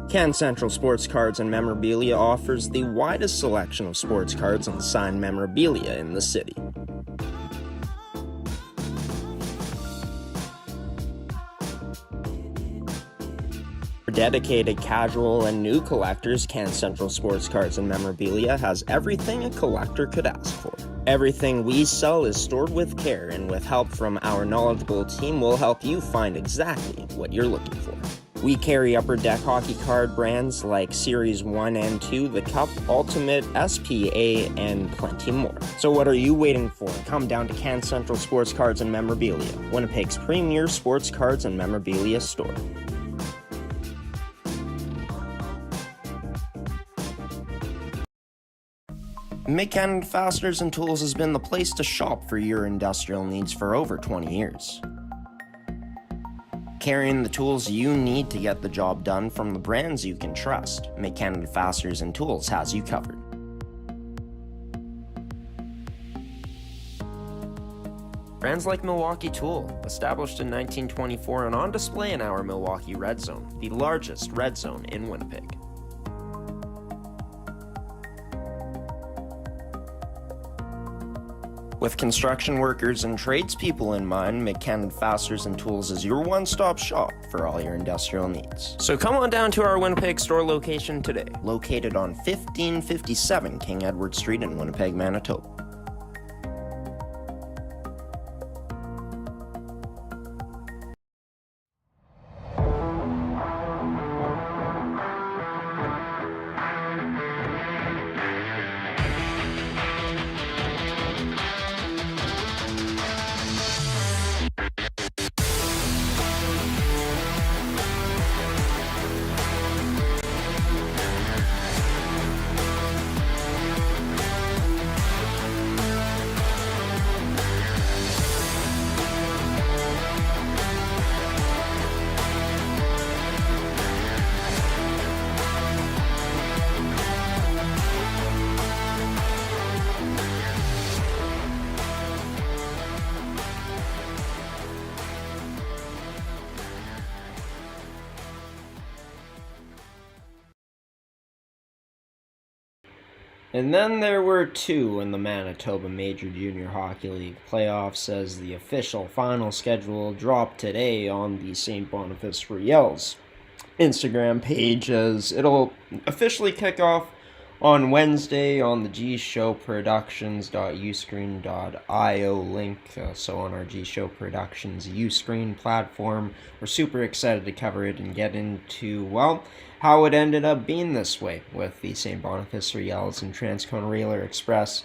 Can Central Sports Cards and Memorabilia offers the widest selection of sports cards and signed memorabilia in the city. For dedicated casual and new collectors, Can Central Sports Cards and Memorabilia has everything a collector could ask for. Everything we sell is stored with care, and with help from our knowledgeable team, we'll help you find exactly what you're looking for. We carry Upper Deck hockey card brands like Series 1 and 2, the Cup, Ultimate, SPA, and plenty more. So what are you waiting for? Come down to Can Central Sports Cards and Memorabilia, Winnipeg's premier sports cards and memorabilia store. McKenna Fasteners and Tools has been the place to shop for your industrial needs for over 20 years. Carrying the tools you need to get the job done from the brands you can trust, McKenna Fasteners and Tools has you covered. Brands like Milwaukee Tool, established in 1924 and on display in our Milwaukee Red Zone, the largest red zone in Winnipeg. With construction workers and tradespeople in mind, McKenna Fasteners and Tools is your one-stop shop for all your industrial needs. So come on down to our Winnipeg store location today, located on 1557 King Edward Street in Winnipeg, Manitoba. And then there were two in the Manitoba Major Junior Hockey League playoffs as the official final schedule dropped today on the St. Boniface Riel's Instagram page, as it'll officially kick off on Wednesday on the gshowproductions.uscreen.io link. So on our G Show Productions Uscreen platform, we're super excited to cover it and get into, well, how it ended up being this way with the St. Boniface Riel's and Transcona Railer Express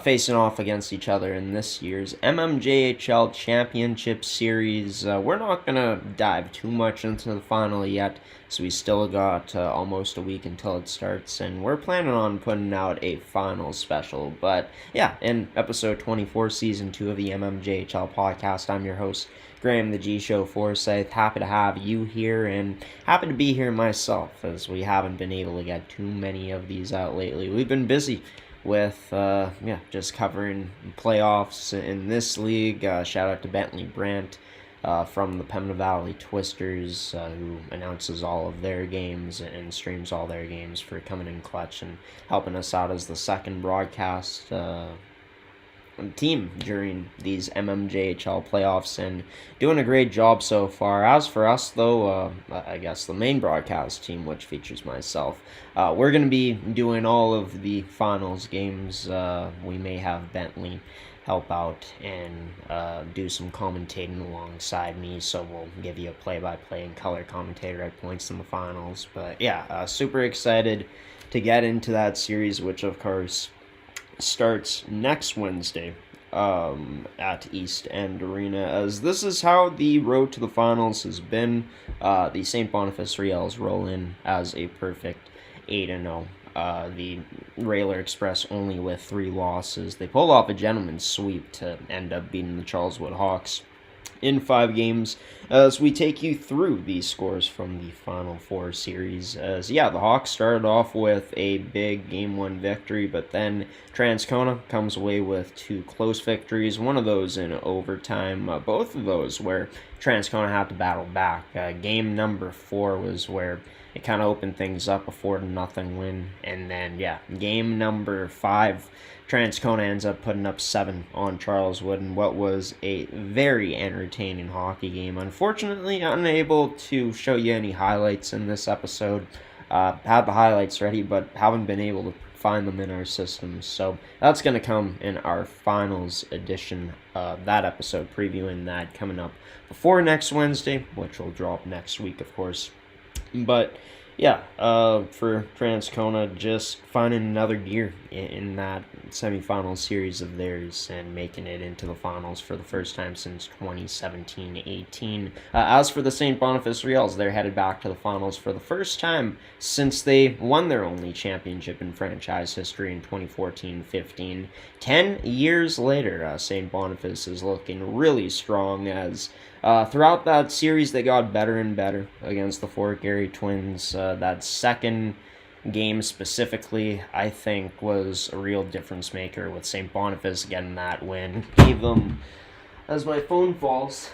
facing off against each other in this year's MMJHL Championship Series. We're not going to dive too much into the final yet, so we still got almost a week until it starts, and we're planning on putting out a final special. But yeah, in episode 24, season 2 of the MMJHL podcast, I'm your host, Graham the G Show Forsyth. Happy to have you here, and happy to be here myself, as we haven't been able to get too many of these out lately. We've been busy with just covering playoffs in this league. Shout out to Bentley Brandt from the Pembina Valley Twisters, who announces all of their games and streams all their games, for coming in clutch and helping us out as the second broadcast team during these MMJHL playoffs, and doing a great job so far. As for us, though, I guess the main broadcast team, which features myself, we're going to be doing all of the finals games. We may have Bentley help out and do some commentating alongside me, so we'll give you a play-by-play and color commentator at points in the finals. But yeah, super excited to get into that series, which of course starts next Wednesday at East End Arena, as this is how the road to the finals has been. The St. Boniface Riel's roll in as a perfect 8-0. The Railer Express only with 3 losses. They pulled off a gentleman's sweep to end up beating the Charleswood Hawks in 5 games as we take you through these scores from the Final Four series. The Hawks started off with a big Game 1 victory, but then Transcona comes away with 2 close victories, one of those in overtime, both of those where Transcona had to battle back. Game number 4 was where it kind of opened things up, a 4-0 win, and then, game number 5, Transcona ends up putting up 7 on Charleswood in what was a very entertaining hockey game. Unfortunately, unable to show you any highlights in this episode. Had the highlights ready, but haven't been able to find them in our system. So that's going to come in our finals edition of that episode, previewing that coming up before next Wednesday, which will drop next week, of course. But for Transcona, just finding another gear in that semifinal series of theirs and making it into the finals for the first time since 2017-18. As for the St. Boniface Reals, they're headed back to the finals for the first time since they won their only championship in franchise history in 2014-15. 10 years later, St. Boniface is looking really strong as throughout that series, they got better and better against the Fort Garry Twins. That second game specifically, I think, was a real difference maker with St. Boniface getting that win. Gave them, as my phone falls,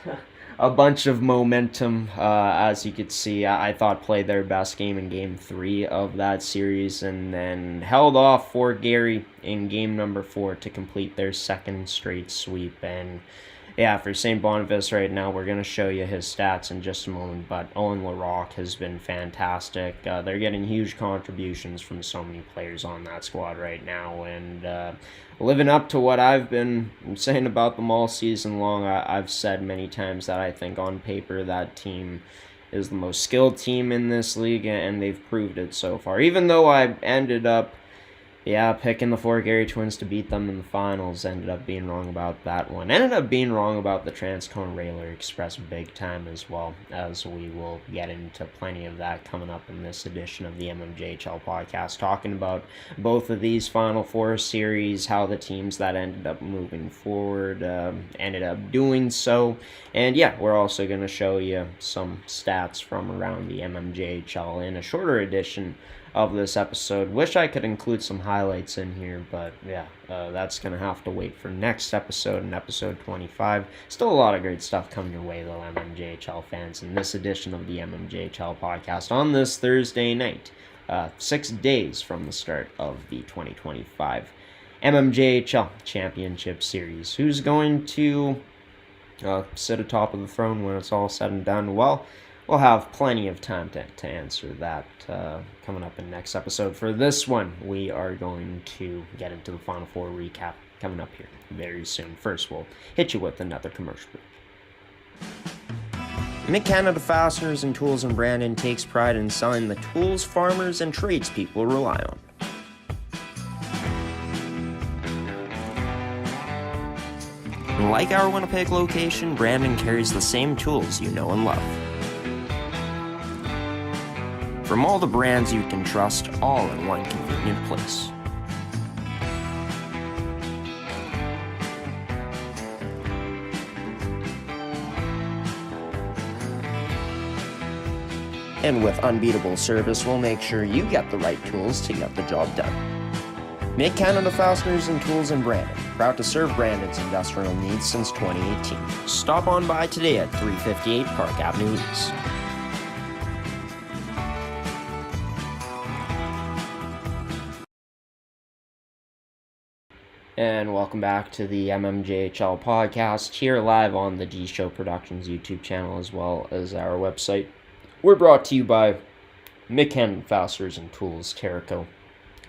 a bunch of momentum. As you could see, I thought played their best game in Game 3 of that series and then held off Fort Garry in Game number 4 to complete their second straight sweep. And for St. Boniface right now, we're going to show you his stats in just a moment, but Owen LaRocque has been fantastic. They're getting huge contributions from so many players on that squad right now, and living up to what I've been saying about them all season long. I've said many times that I think on paper that team is the most skilled team in this league, and they've proved it so far. Even though I ended up picking the Fort Garry Twins to beat them in the finals, ended up being wrong about that one. Ended up being wrong about the Transcona Railer Express big time as well, as we will get into plenty of that coming up in this edition of the MMJHL Podcast, talking about both of these Final Four series, how the teams that ended up moving forward ended up doing so. And we're also going to show you some stats from around the MMJHL in a shorter edition of this episode. Wish I could include some highlights in here, but that's going to have to wait for next episode, in episode 25. Still a lot of great stuff coming your way, though, MMJHL fans, in this edition of the MMJHL Podcast on this Thursday night, 6 days from the start of the 2025 MMJHL Championship Series. Who's going to sit atop of the throne when it's all said and done? Well, we'll have plenty of time to answer that coming up in next episode. For this one, we are going to get into the Final Four recap coming up here very soon. First, we'll hit you with another commercial break. Mid-Canada Fasteners and Tools in Brandon takes pride in selling the tools farmers and tradespeople rely on. Like our Winnipeg location, Brandon carries the same tools you know and love. From all the brands you can trust, all in one convenient place. And with unbeatable service, we'll make sure you get the right tools to get the job done. Mid-Canada Fasteners and Tools in Brandon, proud to serve Brandon's industrial needs since 2018. Stop on by today at 358 Park Avenue East. And welcome back to the MMJHL Podcast, here live on the D Show Productions YouTube channel as well as our website. We're brought to you by Mid-Canada Fasteners and Tools, Terrico,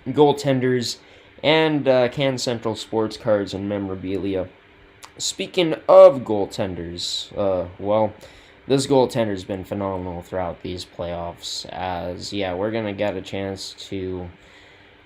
Goaltenders, and Can Central Sports Cards and Memorabilia. Speaking of goaltenders, this goaltender's been phenomenal throughout these playoffs, as, we're going to get a chance to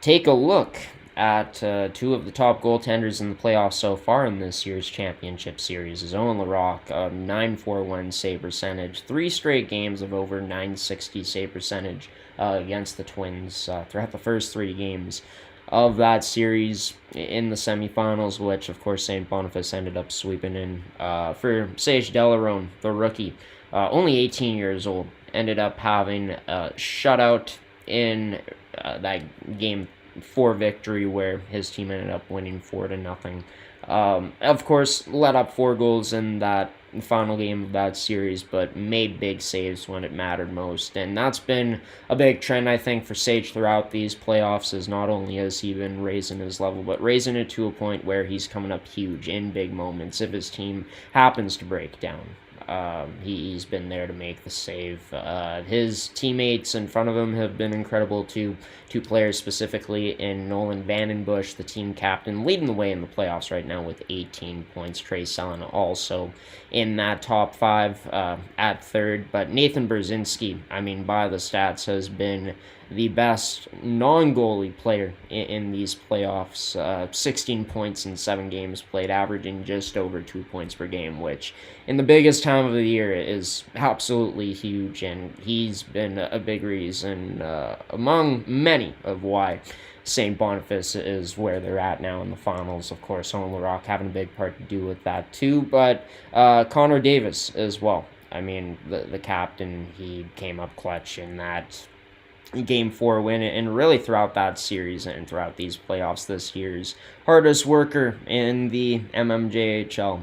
take a look at two of the top goaltenders in the playoffs so far in this year's championship series. Is Owen LaRocque, a .941 save percentage, 3 straight games of over .960 save percentage against the Twins throughout the first 3 games. of that series in the semifinals, which of course St. Boniface ended up sweeping in. For Sage Delarone, the rookie, only 18 years old, ended up having a shutout in that game 4 victory where his team ended up winning 4-0. Of course, let up 4 goals in that final game of that series, but made big saves when it mattered most. And that's been a big trend, I think, for Sage throughout these playoffs, is not only has he been raising his level, but raising it to a point where he's coming up huge in big moments if his team happens to break down. He's been there to make the save. His teammates in front of him have been incredible too. 2 players specifically in Nolan Vandenbush, the team captain, leading the way in the playoffs right now with 18 points. Trey Sellen also in that top 5 at third. But Nathan Brzezinski, I mean, by the stats, has been the best non-goalie player in these playoffs. 16 points in 7 games played, averaging just over 2 points per game, which in the biggest time of the year is absolutely huge, and he's been a big reason among many of why St. Boniface is where they're at now in the finals. Of course, Owen LaRock having a big part to do with that too, but Connor Davis as well. I mean, the captain, he came up clutch in that Game 4 win, and really throughout that series and throughout these playoffs this year's hardest worker in the MMJHL,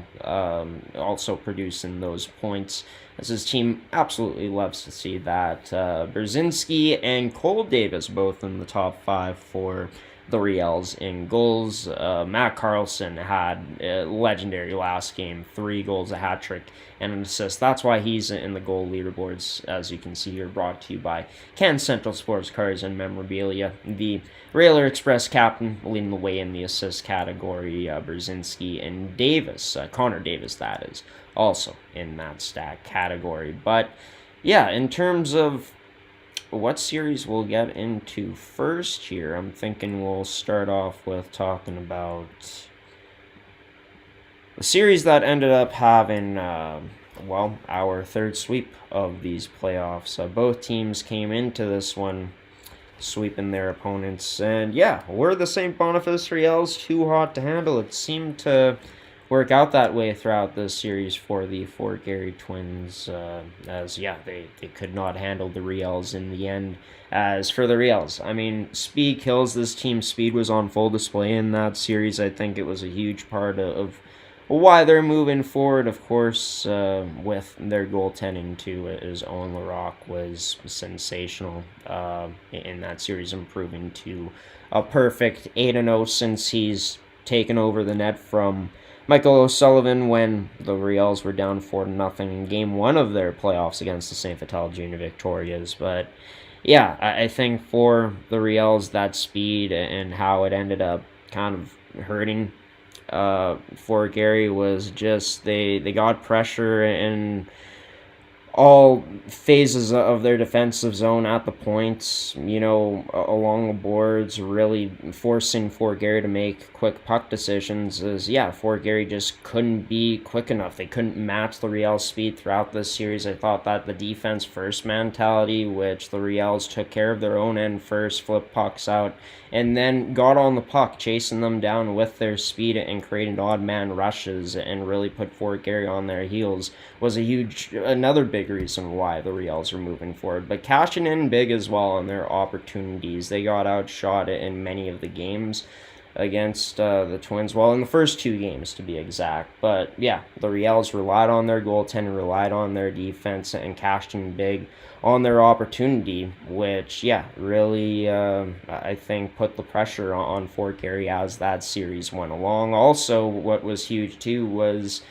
also producing those points, as his team absolutely loves to see that. Brzezinski and Cole Davis both in the top 5 for the Riels in goals. Matt Carlson had a legendary last game, 3 goals, a hat trick, and an assist. That's why he's in the goal leaderboards, as you can see here, brought to you by Can Central Sports Cars and Memorabilia. The Railer Express captain leading the way in the assist category. Brzezinski and Davis, Connor Davis, that is, also in that stat category. But yeah, in terms of what series we'll get into first here, I'm thinking we'll start off with talking about the series that ended up having, our third sweep of these playoffs. Both teams came into this one sweeping their opponents, and yeah, were the St. Boniface Riels too hot to handle? It seemed to work out that way throughout this series for the Fort Garry Twins, they could not handle the Riels in the end. As for the Riels, I mean, speed kills. This team's speed was on full display in that series. I think it was a huge part of why they're moving forward. Of course, with their goaltending too, as Owen LaRock was sensational in that series, improving to a perfect 8-0 since he's taken over the net from Michael O'Sullivan when the Riels were down 4-0 in Game 1 of their playoffs against the St. Vital Junior Victorias. But yeah, I think for the Riels, that speed and how it ended up kind of hurting Fort Garry was just they got pressure in all phases of their defensive zone at the points, along the boards, really forcing Fort Garry to make quick puck decisions. Fort Garry just couldn't be quick enough. They couldn't match the Riels' speed throughout this series. I thought that the defense first mentality, which the Riels took care of their own end first, flipped pucks out, and then got on the puck, chasing them down with their speed and creating odd man rushes and really put Fort Garry on their heels, was another big reason why the Riels are moving forward. But cashing in big as well on their opportunities. They got outshot in many of the games against the Twins. Well, in the first 2 games, to be exact. But yeah, the Riels relied on their goaltending, relied on their defense, and cashed in big on their opportunity, which, really, I think, put the pressure on Fort Garry as that series went along. Also, what was huge, too, was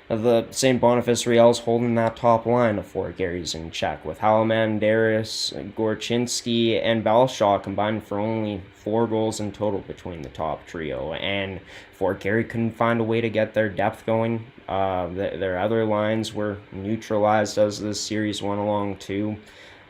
the St. Boniface Riels holding that top line of Fort Garry's in check, with Halaman, Darius, Gorchinski, and Balshaw combined for only 4 goals in total between the top trio, and Fort Garry couldn't find a way to get their depth going. Their other lines were neutralized as this series went along too.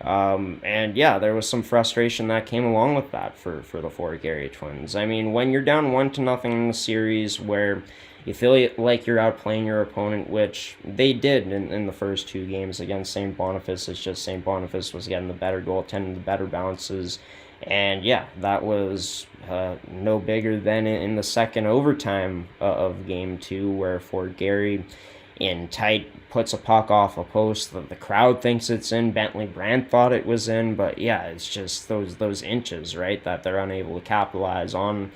There was some frustration that came along with that for the Fort Garry Twins. I mean, when you're down 1-0 in the series, where you feel like you're outplaying your opponent, which they did in the first two games against St. Boniface. It's just St. Boniface was getting the better goaltending, the better bounces. And yeah, that was no bigger than in the second overtime of game two, where Fort Garry in tight puts a puck off a post. The crowd thinks it's in. Bentley Brand thought it was in, but yeah, it's just those inches, right, that they're unable to capitalize on.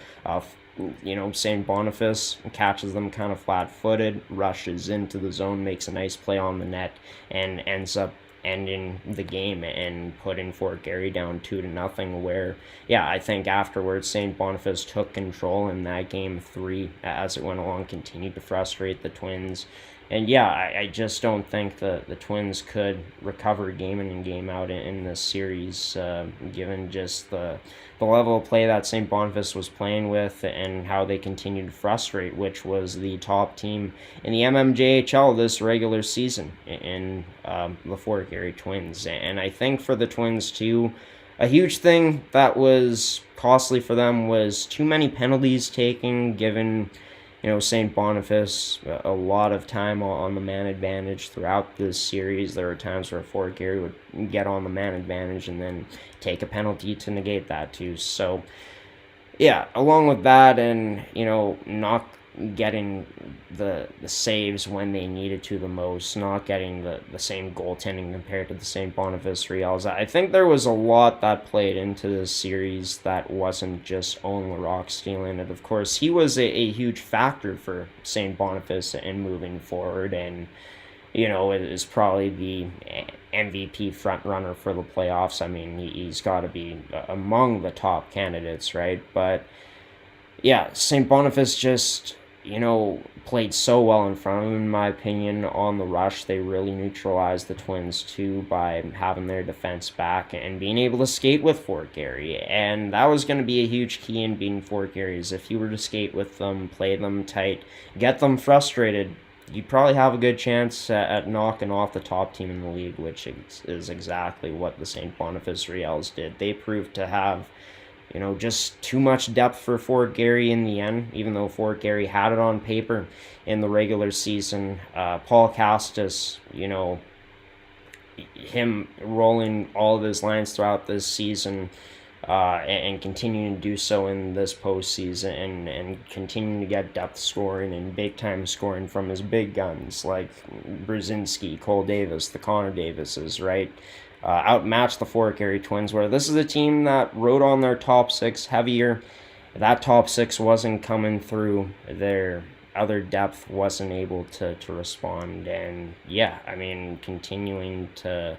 St. Boniface catches them kind of flat-footed, rushes into the zone, makes a nice play on the net, and ends up ending the game and putting Fort Garry down 2-0. Where, yeah, I think afterwards St. Boniface took control in that game three as it went along, continued to frustrate the Twins. And yeah, I just don't think the Twins could recover game in and game out in this series, given just the level of play that St. Boniface was playing with and how they continued to frustrate, which was the top team in the MMJHL this regular season in the Fort Garry Twins. And I think for the Twins too, a huge thing that was costly for them was too many penalties taken, given St. Boniface a lot of time on the man advantage throughout this series. There were times where Fort Garry would get on the man advantage and then take a penalty to negate that too. So yeah, along with that, and not getting the saves when they needed to the most, not getting the same goaltending compared to the St. Boniface Reals. I think there was a lot that played into this series that wasn't just Owen LaRock stealing it. Of course, he was a huge factor for St. Boniface in moving forward, and it is probably the MVP front runner for the playoffs. I mean, he's got to be among the top candidates, right? But yeah, St. Boniface just played so well in front of him, in my opinion, on the rush. They really neutralized the Twins too by having their defense back and being able to skate with Fort Garry. And that was going to be a huge key in beating Fort Garry, is if you were to skate with them, play them tight, get them frustrated, you'd probably have a good chance at knocking off the top team in the league, which is exactly what the St. Boniface Reals did. They proved to have just too much depth for Fort Garry in the end, even though Fort Garry had it on paper in the regular season. Paul Castus, him rolling all of his lines throughout this season and continuing to do so in this postseason and continuing to get depth scoring and big-time scoring from his big guns like Brzezinski, Cole Davis, the Connor Davises, right? Outmatched the Fort Garry Twins, where this is a team that rode on their top six heavier. That top six wasn't coming through. Their other depth wasn't able to respond. And yeah, I mean, continuing to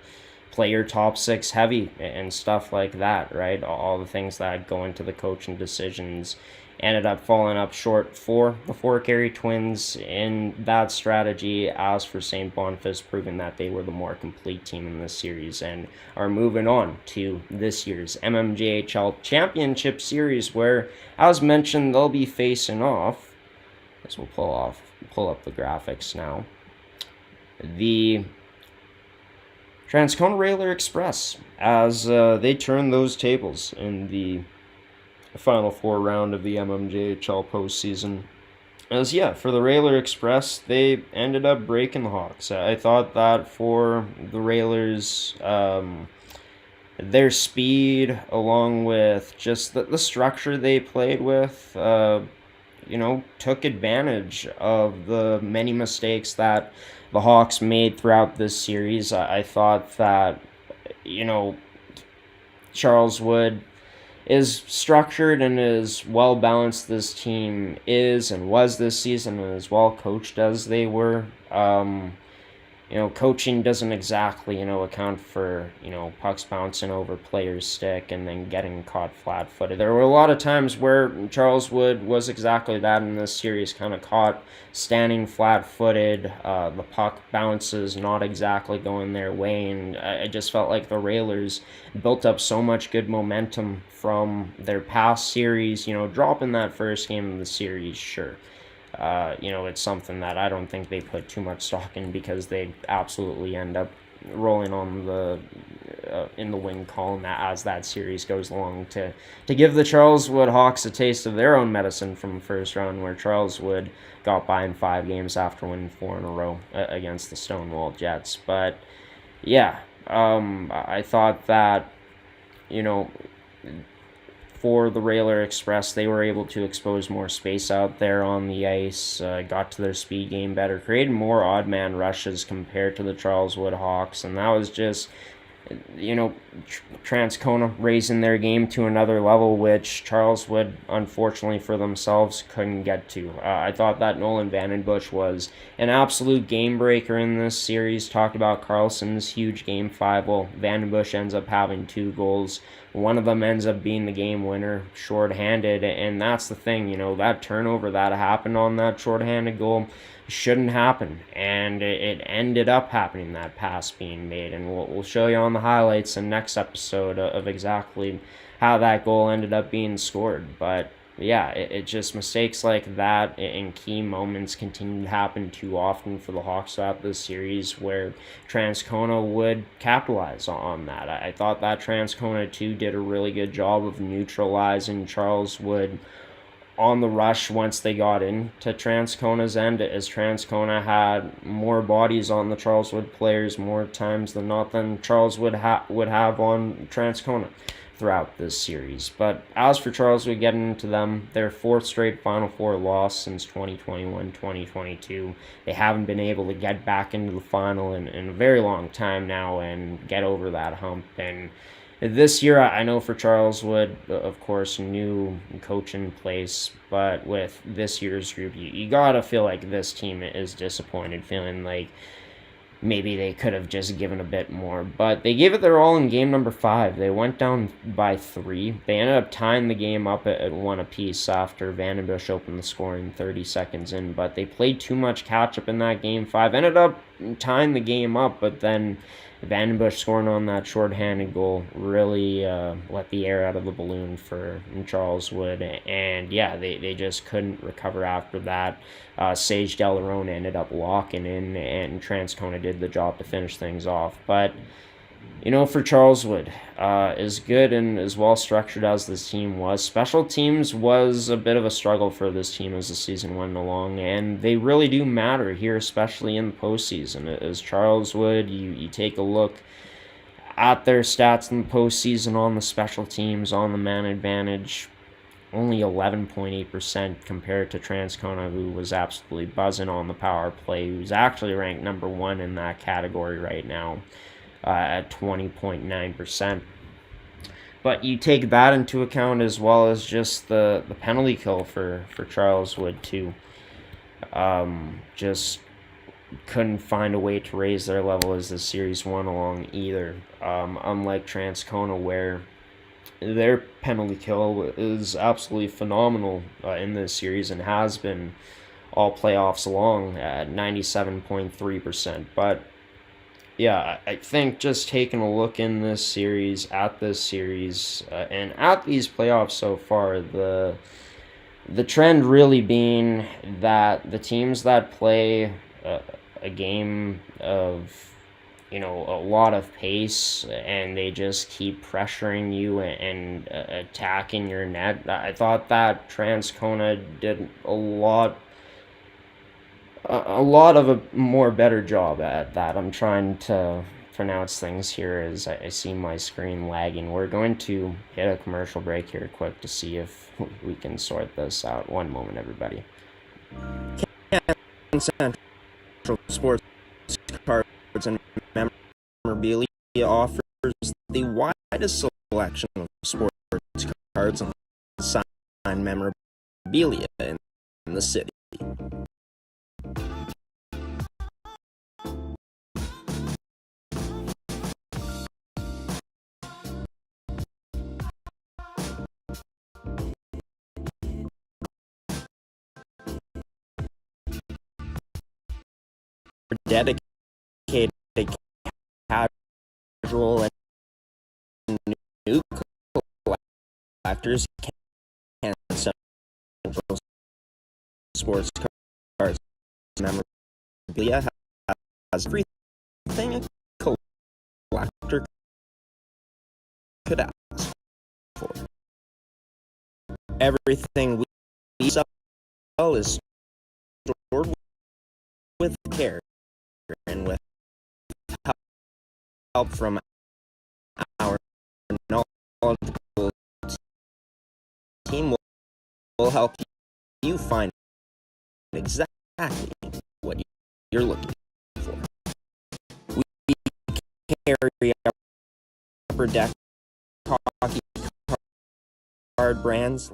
play your top six heavy and stuff like that, right? All the things that go into the coaching decisions ended up falling up short for the Fort Garry Twins in that strategy. As for St. Boniface, proving that they were the more complete team in this series and are moving on to this year's MMJHL Championship Series, where, as mentioned, they'll be facing off, as we'll pull up the graphics now, the Transcona Railer Express, as they turn those tables in the Final Four round of the MMJHL postseason. As for the Railer Express, they ended up breaking the Hawks. I thought that for the Railers, their speed, along with just the structure they played with, took advantage of the many mistakes that the Hawks made throughout this series. I thought that, Charles Wood is structured and as well balanced this team is and was this season, and as well coached as they were. Coaching doesn't exactly, account for, pucks bouncing over players' stick and then getting caught flat-footed. There were a lot of times where Charles Wood was exactly that in this series, kind of caught standing flat-footed. The puck bounces not exactly going their way, and I just felt like the Railers built up so much good momentum from their past series. Dropping that first game of the series, sure. It's something that I don't think they put too much stock in, because they absolutely end up rolling on the in the win column as that series goes along to give the Charleswood Hawks a taste of their own medicine from the first round, where Charleswood got by in 5 games after winning 4 in a row against the Stonewall Jets. But yeah, I thought that, you know, for the Railer Express, they were able to expose more space out there on the ice, got to their speed game better, created more odd man rushes compared to the Charleswood Hawks, and that was just, Transcona raising their game to another level, which Charleswood, unfortunately for themselves, couldn't get to. I thought that Nolan Vandenbush was an absolute game breaker in this series. Talked about Carlson's huge game 5. Well, Vandenbush ends up having 2 goals. One of them ends up being the game winner, shorthanded, and that's the thing, that turnover that happened on that shorthanded goal shouldn't happen, and it ended up happening, that pass being made, and we'll show you on the highlights in next episode of exactly how that goal ended up being scored. But yeah, it just, mistakes like that in key moments continue to happen too often for the Hawks throughout this series, where Transcona would capitalize on that. I thought that Transcona too did a really good job of neutralizing Charleswood on the rush once they got into Transcona's end, as Transcona had more bodies on the Charleswood players more times than not than Charles would have on Transcona throughout this series. But as for Charleswood, getting into them, their 4th straight Final Four loss since 2021-2022. They haven't been able to get back into the final in a very long time now and get over that hump. And this year, I know for Charleswood, of course, new coach in place, but with this year's group, you gotta feel like this team is disappointed, feeling like maybe they could have just given a bit more. But they gave it their all in game number 5. They went down by 3. They ended up tying the game up at 1 apiece after Vandenbush opened the scoring 30 seconds in, but they played too much catch-up in that game 5. Ended up tying the game up, but then Vandenbush scoring on that shorthanded goal really let the air out of the balloon for Charleswood, and yeah, they just couldn't recover after that. Sage Delarone ended up locking in, and Transcona did the job to finish things off. But for Charleswood, as good and as well structured as this team was, special teams was a bit of a struggle for this team as the season went along, and they really do matter here, especially in the postseason. As Charleswood, you take a look at their stats in the postseason on the special teams, on the man advantage, only 11.8% compared to Transcona, who was absolutely buzzing on the power play, who's actually ranked number 1 in that category right now. At 20.9%. But you take that into account, as well as just the penalty kill for Charleswood too. Just couldn't find a way to raise their level as the series went along either. Unlike Transcona, where their penalty kill is absolutely phenomenal in this series and has been all playoffs along at 97.3%. But yeah, I think just taking a look in this series, and at these playoffs so far, the trend really being that the teams that play a game of, a lot of pace, and they just keep pressuring you and attacking your net. I thought that Transcona did a lot of a more better job at that. I'm trying to pronounce things here as I see my screen lagging. We're going to hit a commercial break here quick to see if we can sort this out. One moment, everybody. Central Sports Cards and Memorabilia offers the widest selection of sports cards and signed memorabilia in the city. Dedicated casual and new collectors can Central Sports Cards memorabilia has everything a collector could ask for. Everything we sell is stored with care and with help from our knowledgeable team will help you find exactly what you're looking for. We carry upper deck hockey card brands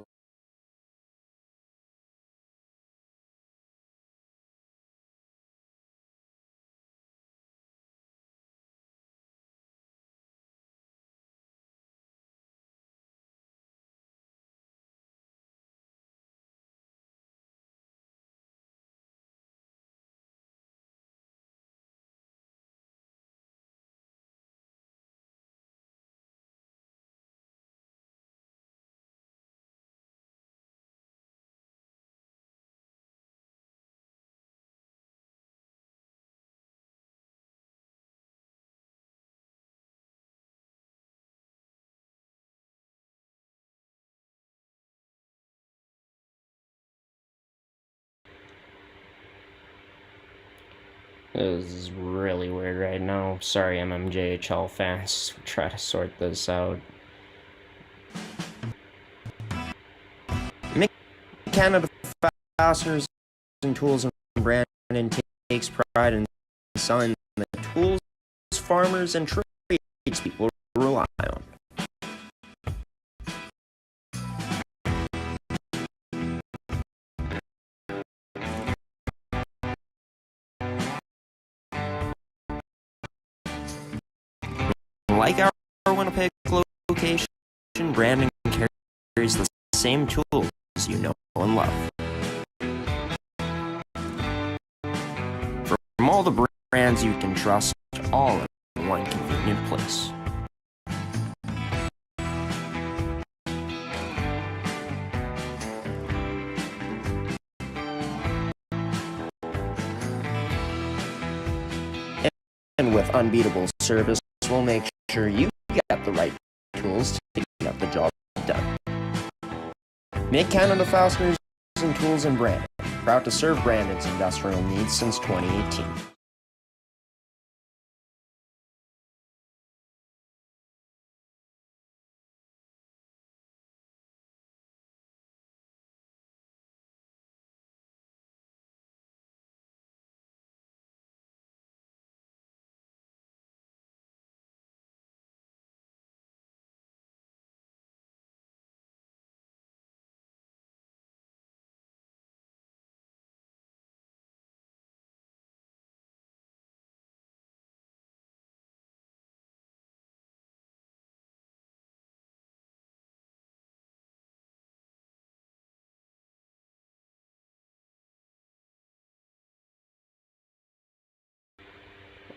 This is really weird right now. Sorry, MMJHL fans. Try to sort this out. Canada Fasteners and Tools and Brandon takes pride in selling the tools farmers and tradespeople rely on. Like our Winnipeg location, Brandon carries the same tools you know and love. From all the brands you can trust, all in one convenient place. And with unbeatable service, we'll make sure you get the right tools to get the job done. Make Canada Fasteners and Tools and Brandon. Proud to serve Brandon's industrial needs since 2018.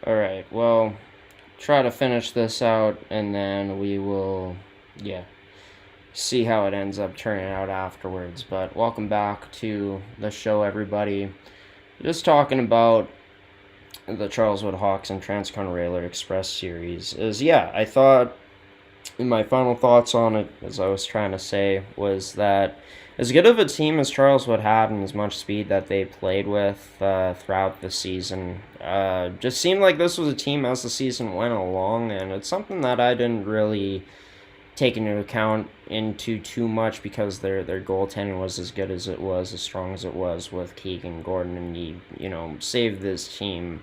Alright, well, try to finish this out and then we will, see how it ends up turning out afterwards. But welcome back to the show, everybody. Just talking about the Charleswood Hawks and Transcon Railroad Express series I thought my final thoughts on it, as I was trying to say, was that as good of a team as Charleswood had and as much speed that they played with throughout the season, just seemed like this was a team as the season went along, and it's something that I didn't really take into account into too much because their goaltending was as good as it was, as strong as it was with Keegan Gordon, and he saved this team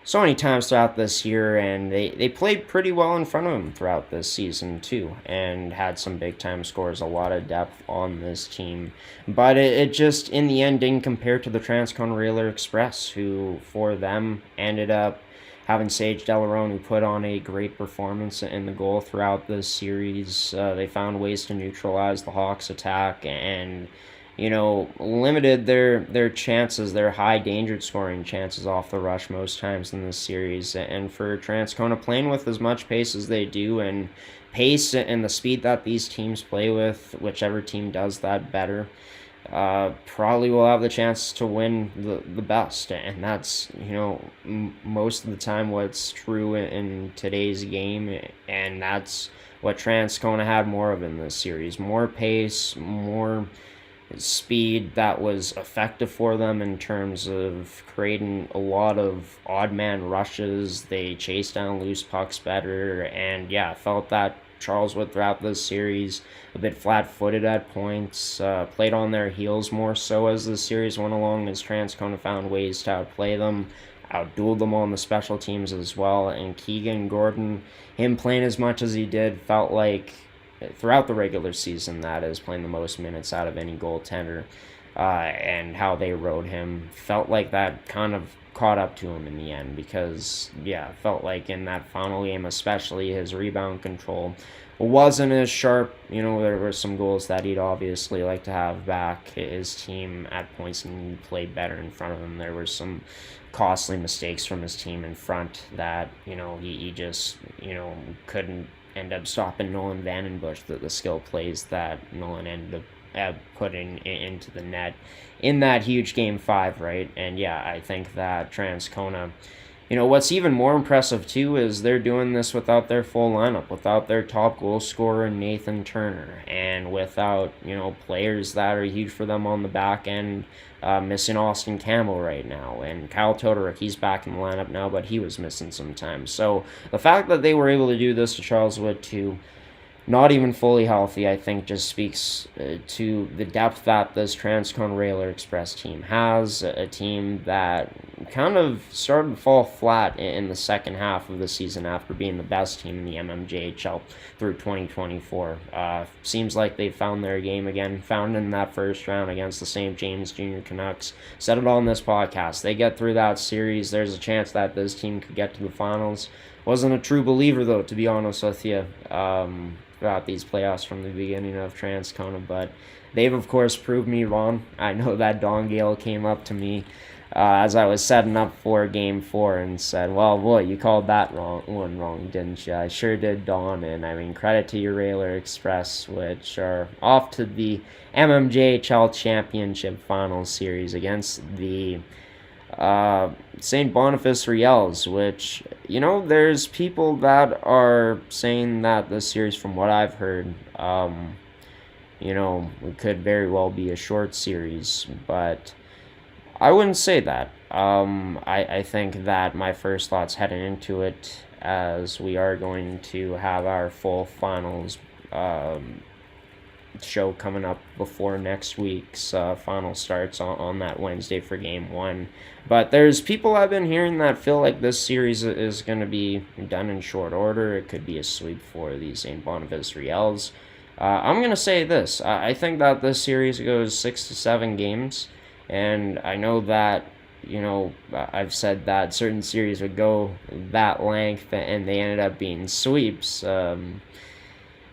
so many times throughout this year, and they played pretty well in front of him throughout this season too, and had some big time scores, a lot of depth on this team, but it just in the end didn't compare to the Transcon Railroad Express, who for them ended up having Sage Delarone, who put on a great performance in the goal throughout this series. They found ways to neutralize the Hawks' attack and limited their chances, their high danger scoring chances off the rush most times in this series. And for Transcona playing with as much pace as they do, and pace and the speed that these teams play with, whichever team does that better, probably will have the chance to win the best. And that's, most of the time what's true in today's game. And that's what Transcona had more of in this series. More pace, more speed that was effective for them in terms of creating a lot of odd man rushes. They chased down loose pucks better, and yeah, felt that Charles would throughout this series a bit flat-footed at points, played on their heels more so as the series went along, as Transcona found ways to outplay them, outdueled them on the special teams as well. And Keegan Gordon, him playing as much as he did, felt like throughout the regular season, that is, playing the most minutes out of any goaltender, and how they rode him, felt like that kind of caught up to him in the end, because felt like in that final game especially, his rebound control wasn't as sharp. There were some goals that he'd obviously like to have back. His team at points and played better in front of him. There were some costly mistakes from his team in front that he just couldn't end up stopping Nolan Vandenbush, the skill plays that Nolan ended up putting into the net in that huge Game 5, right? And I think that Transcona, what's even more impressive too is they're doing this without their full lineup, without their top goal scorer Nathan Turner, and without players that are huge for them on the back end, missing Austin Campbell right now, and Kyle Todoruk, he's back in the lineup now, but he was missing some time. So the fact that they were able to do this to Charles Wood too, not even fully healthy, I think just speaks to the depth that this Transcon Railer Express team has, a team that kind of started to fall flat in the second half of the season after being the best team in the MMJHL through 2024. Seems like they found their game again, found in that first round against the St. James Junior Canucks. Said it all in this podcast. They get through that series, there's a chance that this team could get to the finals. Wasn't a true believer, though, to be honest with you, throughout these playoffs from the beginning of Transcona, but they've, of course, proved me wrong. I know that Don Gale came up to me as I was setting up for Game 4 and said, well, boy, you called that wrong, didn't you? I sure did, Don, and I mean, credit to your Railer Express, which are off to the MMJHL Championship Finals Series against the St. Boniface Riels, which, there's people that are saying that this series, from what I've heard, it could very well be a short series, but I wouldn't say that. I think that my first thoughts heading into it, as we are going to have our full finals show coming up before next week's final starts on that Wednesday for Game 1. But there's people I've been hearing that feel like this series is going to be done in short order. It could be a sweep for the St. Boniface Riels. I'm going to say this. I think that this series goes 6 to 7 games. And I know that, I've said that certain series would go that length, and they ended up being sweeps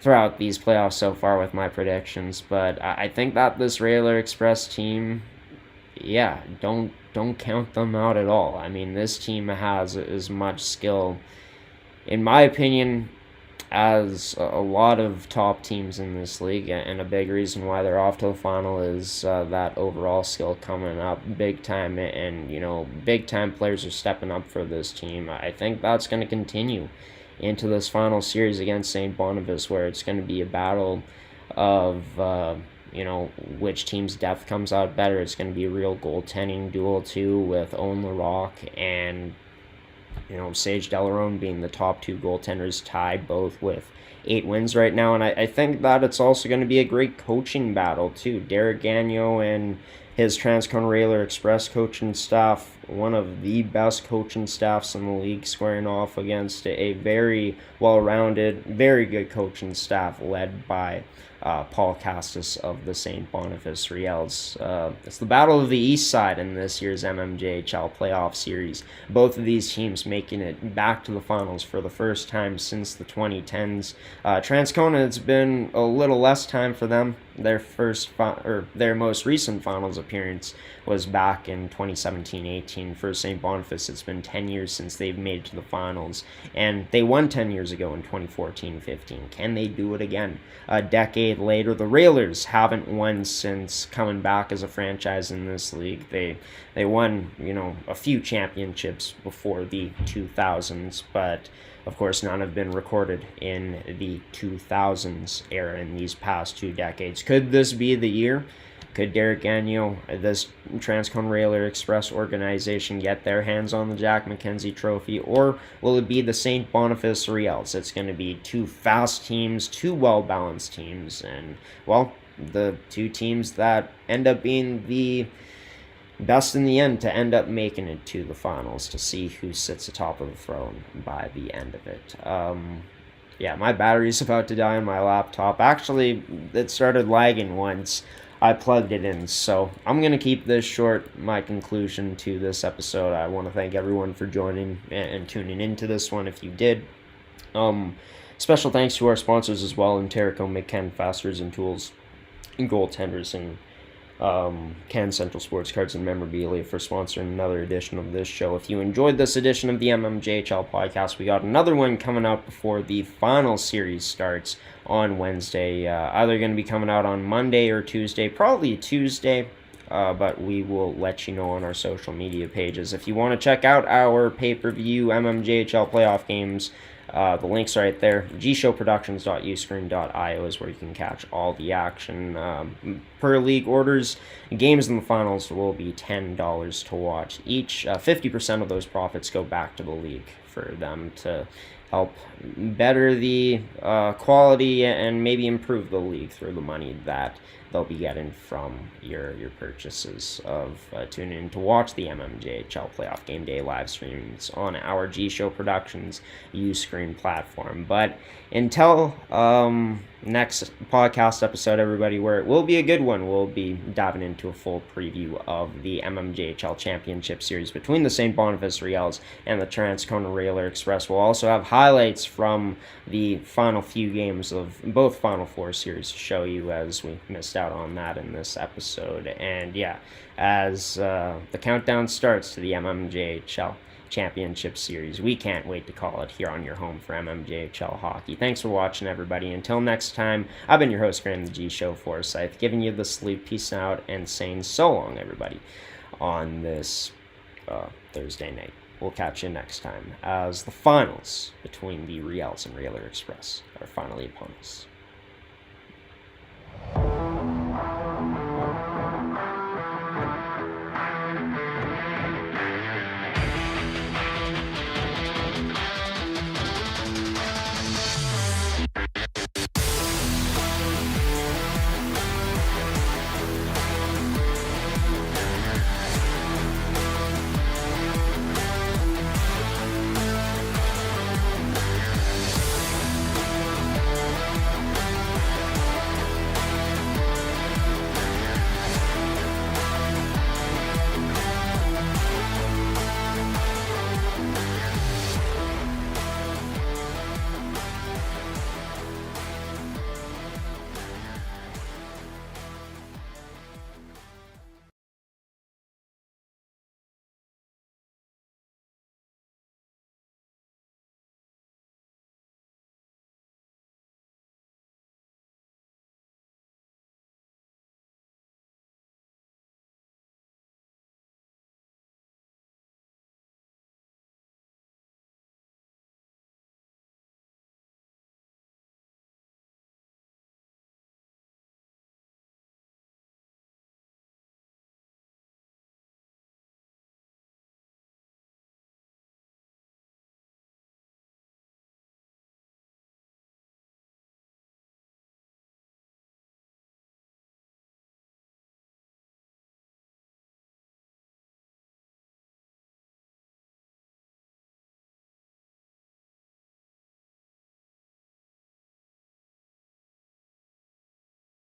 throughout these playoffs so far with my predictions. But I think that this Railer Express team, don't count them out at all. I mean, this team has as much skill, in my opinion, as a lot of top teams in this league, and a big reason why they're off to the final is that overall skill coming up big time, and big time players are stepping up for this team. I think that's going to continue into this final series against St. Boniface, where it's going to be a battle of which team's depth comes out better. It's going to be a real goaltending duel too, with Owen LaRocque and Sage Delarone being the top two goaltenders, tied both with 8 wins right now. And I think that it's also going to be a great coaching battle too. Derek Gagnon and his Transcon Railer Express coaching staff, one of the best coaching staffs in the league, squaring off against a very well-rounded, very good coaching staff led by Paul Castus of the St. Boniface Riels. It's the battle of the East Side in this year's MMJHL playoff series. Both of these teams making it back to the finals for the first time since the 2010s. Transcona, it's been a little less time for them. Their most recent finals appearance was back in 2017-18, 2014 for St. Boniface. It's been 10 years since they've made it to the finals, and they won 10 years ago in 2014-15. Can they do it again? A decade later, the Railers haven't won since coming back as a franchise in this league. They won, a few championships before the 2000s, but of course, none have been recorded in the 2000s era in these past 2 decades. Could this be the year? Could Derek Gagnon, this Transcone Railer Express organization, get their hands on the Jack McKenzie Trophy? Or will it be the St. Boniface Riels? It's going to be 2 fast teams, 2 well-balanced teams, and, well, the 2 teams that end up being the best in the end to end up making it to the finals to see who sits atop of the throne by the end of it. My battery's about to die on my laptop. Actually, it started lagging once I plugged it in, so I'm going to keep this short. My conclusion to this episode, I want to thank everyone for joining and tuning into this one if you did. Special thanks to our sponsors as well, Interico, McKen, Fasteners and Tools, and Goaltenders, and Can Central Sports Cards and Memorabilia for sponsoring another edition of this show. If you enjoyed this edition of the MMJHL podcast, we got another one coming out before the final series starts on Wednesday. Either going to be coming out on Monday or Tuesday, probably Tuesday, but we will let you know on our social media pages. If you want to check out our pay-per-view MMJHL playoff games, the link's right there. gshowproductions.uscreen.io is where you can catch all the action. Per league orders, games in the finals will be $10 to watch each. 50% of those profits go back to the league for them to help better the quality and maybe improve the league through the money that they'll be getting from your purchases of tuning in to watch the MMJHL Playoff Game Day live streams on our G Show Productions Uscreen platform. But until next podcast episode, everybody, where it will be a good one, we'll be diving into a full preview of the MMJHL Championship Series between the St. Boniface Riels and the Transcone Railer Express. We'll also have highlights from the final few games of both Final Four series to show you, as we missed out on that in this episode. And as the countdown starts to the MMJHL Championship Series, we can't wait to call it here on your home for MMJHL hockey. Thanks for watching, everybody. Until next time, I've been your host, Graham the G Show Forsyth, giving you the sleep, peace out, and saying so long, everybody, on this Thursday night. We'll catch you next time as the finals between the Riels and Railer Express are finally upon us.